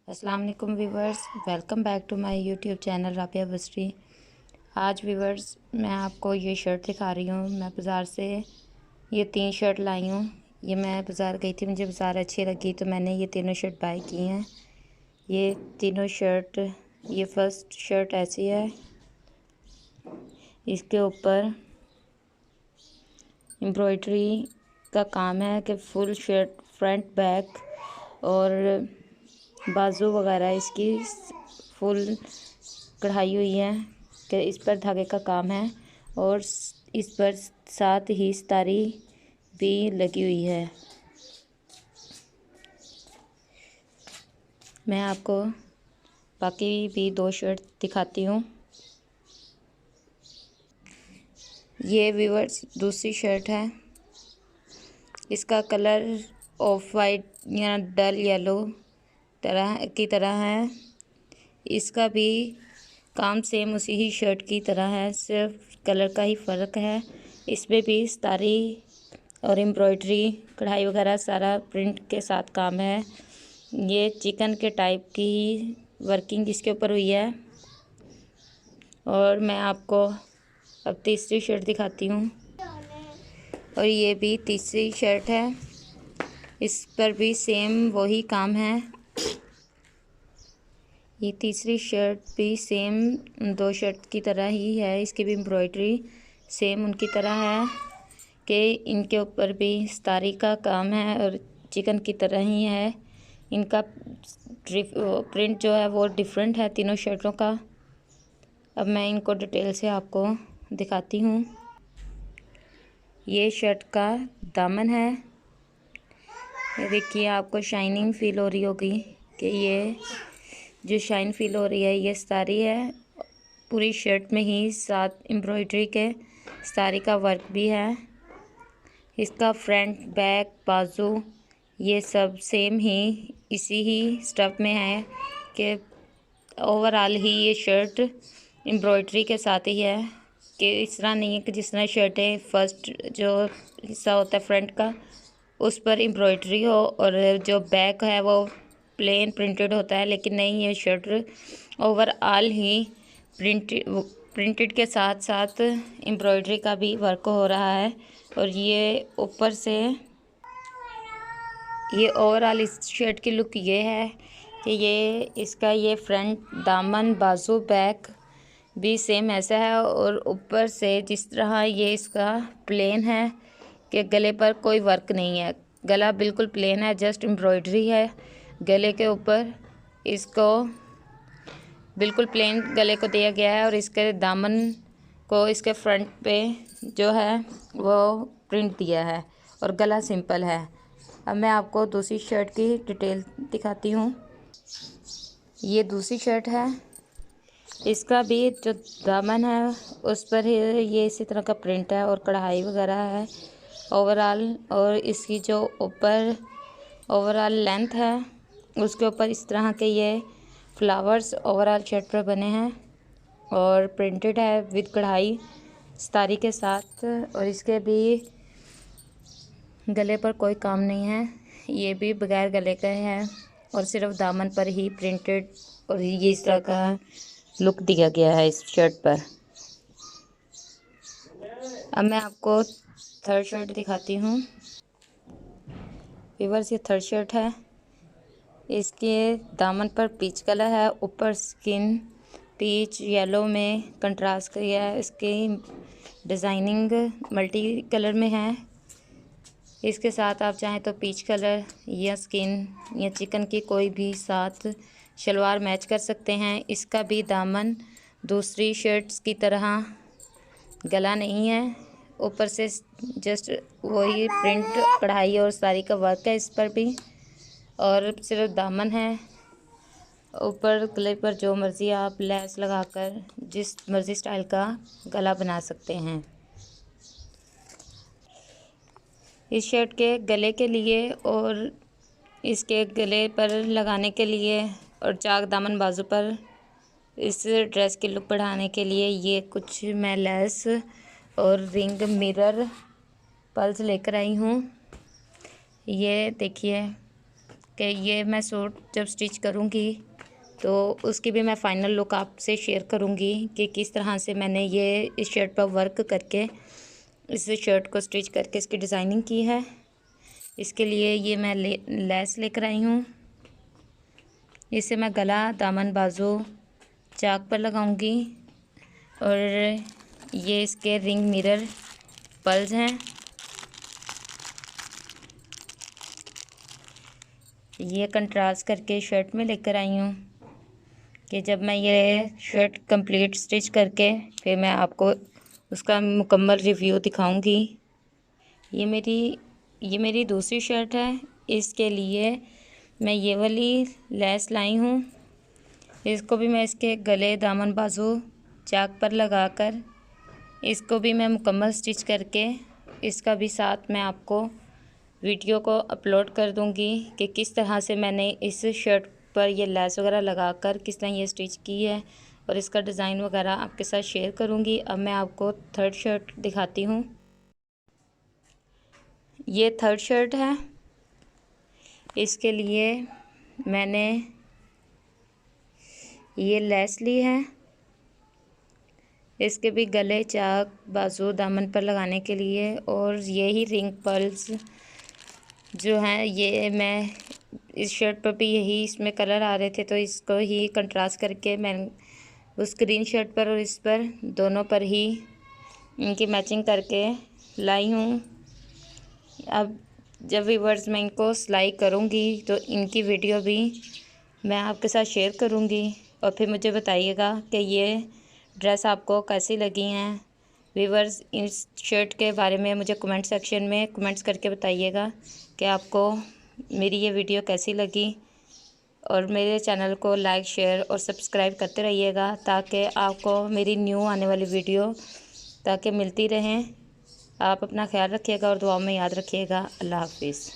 अस्सलाम वालेकुम viewers, welcome back to my YouTube channel Rabia Basri. आज व्यूवर्स मैं आपको ये शर्ट दिखा रही हूँ। मैं बाज़ार से ये 3 शर्ट लाई हूँ। ये मैं बाज़ार गई थी, मुझे बाज़ार अच्छी लगी तो मैंने ये तीनों शर्ट बाय की हैं। ये तीनों शर्ट, ये फर्स्ट शर्ट ऐसी है, इसके ऊपर एम्ब्रॉयडरी का काम है कि फुल शर्ट फ्रंट बैक और बाजू वगैरह इसकी फुल कढ़ाई हुई है कि इस पर धागे का काम है और इस पर साथ ही सितारी भी लगी हुई है। मैं आपको बाकी भी 2 शर्ट दिखाती हूँ। ये व्यूअर्स दूसरी शर्ट है, इसका कलर ऑफ वाइट या डल येलो तरह है। इसका भी काम सेम उसी ही शर्ट की तरह है, सिर्फ कलर का ही फ़र्क है। इसमें भी सितारी और एम्ब्रॉयडरी कढ़ाई वगैरह सारा प्रिंट के साथ काम है। ये चिकन के टाइप की वर्किंग इसके ऊपर हुई है। और मैं आपको अब तीसरी शर्ट दिखाती हूँ, और ये भी तीसरी शर्ट है, इस पर भी सेम वही काम है। ये तीसरी शर्ट भी सेम 2 शर्ट की तरह ही है, इसकी भी एम्ब्रॉयडरी सेम उनकी तरह है कि इनके ऊपर भी सितारी का काम है और चिकन की तरह ही है। इनका प्रिंट जो है वो डिफरेंट है तीनों शर्टों का। अब मैं इनको डिटेल से आपको दिखाती हूँ। ये शर्ट का दामन है, ये देखिए आपको शाइनिंग फील हो रही होगी कि ये जो शाइन फील हो रही है ये सितारी है। पूरी शर्ट में ही साथ एम्ब्रॉयडरी के सितारी का वर्क भी है। इसका फ्रंट बैक बाजू ये सब सेम ही इसी ही स्टफ में है कि ओवरऑल ही ये शर्ट एम्ब्रॉयडरी के साथ ही है कि इस तरह नहीं है कि जिस तरह शर्टें फर्स्ट जो हिस्सा होता है फ्रंट का उस पर एम्ब्रॉयडरी हो और जो बैक है वो प्लेन प्रिंटेड होता है, लेकिन नहीं, ये शर्ट ओवरऑल ही प्रिंटेड के साथ साथ एम्ब्रॉयडरी का भी वर्क हो रहा है। और ये ऊपर से ये ओवरऑल इस शर्ट की लुक ये है कि ये इसका ये फ्रंट दामन बाजू बैक भी सेम ऐसा है और ऊपर से जिस तरह ये इसका प्लेन है कि गले पर कोई वर्क नहीं है, गला बिल्कुल प्लेन है, जस्ट एम्ब्रॉयडरी है गले के ऊपर। इसको बिल्कुल प्लेन गले को दिया गया है और इसके दामन को इसके फ्रंट पे जो है वो प्रिंट दिया है और गला सिंपल है। अब मैं आपको दूसरी शर्ट की डिटेल दिखाती हूँ। ये दूसरी शर्ट है, इसका भी जो दामन है उस पर ये इसी तरह का प्रिंट है और कढ़ाई वगैरह है ओवरऑल। और इसकी जो ऊपर ओवरऑल लेंथ है उसके ऊपर इस तरह के ये फ्लावर्स ओवरऑल शर्ट पर बने हैं और प्रिंटेड है विद कढ़ाई सितारी के साथ। और इसके भी गले पर कोई काम नहीं है, ये भी बगैर गले का है और सिर्फ दामन पर ही प्रिंटेड और ये इस तरह का लुक दिया गया है इस शर्ट पर। अब मैं आपको थर्ड शर्ट दिखाती हूँ। व्यूअर्स ये थर्ड शर्ट है, इसके दामन पर पीच कलर है, ऊपर स्किन पीच येलो में कंट्रास्ट किया है। इसकी डिज़ाइनिंग मल्टी कलर में है। इसके साथ आप चाहें तो पीच कलर या स्किन या चिकन की कोई भी साथ शलवार मैच कर सकते हैं। इसका भी दामन दूसरी शर्ट्स की तरह गला नहीं है, ऊपर से जस्ट वही प्रिंट कढ़ाई और साड़ी का वर्क है इस पर भी, और सिर्फ दामन है। ऊपर गले पर जो मर्ज़ी आप लेस लगाकर जिस मर्ज़ी स्टाइल का गला बना सकते हैं। इस शर्ट के गले के लिए और इसके गले पर लगाने के लिए और चाक दामन बाजू पर इस ड्रेस की लुक बढ़ाने के लिए ये कुछ मैं लेस और रिंग मिरर पल्स लेकर आई हूँ। ये देखिए कि ये मैं सूट जब स्टिच करूँगी तो उसकी भी मैं फ़ाइनल लुक आपसे शेयर करूँगी कि किस तरह से मैंने ये इस शर्ट पर वर्क करके इस शर्ट को स्टिच करके इसकी डिज़ाइनिंग की है। इसके लिए ये मैं लेस लेकर आई हूँ। इसे मैं गला, दामन, बाजू चाक पर लगाऊंगी और ये इसके रिंग मिरर पल्स हैं। ये कंट्रास्ट करके शर्ट में लेकर आई हूँ कि जब मैं ये शर्ट कंप्लीट स्टिच करके फिर मैं आपको उसका मुकम्मल रिव्यू दिखाऊंगी। ये मेरी दूसरी शर्ट है। इसके लिए मैं ये वाली लेस लाई हूँ। इसको भी मैं इसके गले, दामन, बाजू चाक पर लगाकर इसको भी मैं मुकम्मल स्टिच करके इसका भी साथ मैं आपको वीडियो को अपलोड कर दूंगी कि किस तरह से मैंने इस शर्ट पर ये लेस वगैरह लगाकर किस तरह ये स्टिच की है और इसका डिज़ाइन वगैरह आपके साथ शेयर करूंगी। अब मैं आपको थर्ड शर्ट दिखाती हूँ। ये थर्ड शर्ट है। इसके लिए मैंने ये लेस ली है। इसके भी गले, चाक, बाजू, दामन पर लगाने के लिए और ये ही रिंग पर्ल्स जो हैं ये मैं इस शर्ट पर भी यही इसमें कलर आ रहे थे तो इसको ही कंट्रास्ट करके मैं उस ग्रीन शर्ट पर और इस पर दोनों पर ही इनकी मैचिंग करके लाई हूँ। अब जब व्यूअर्स मैं इनको सिलाई करूँगी तो इनकी वीडियो भी मैं आपके साथ शेयर करूँगी और फिर मुझे बताइएगा कि ये ड्रेस आपको कैसी लगी हैं। व्यूअर्स इस शर्ट के बारे में मुझे कमेंट सेक्शन में कमेंट्स करके बताइएगा कि आपको मेरी ये वीडियो कैसी लगी और मेरे चैनल को लाइक, शेयर और सब्सक्राइब करते रहिएगा ताकि आपको मेरी न्यू आने वाली वीडियो ताकि मिलती रहें। आप अपना ख्याल रखिएगा और दुआओं में याद रखिएगा। अल्लाह हाफिज़।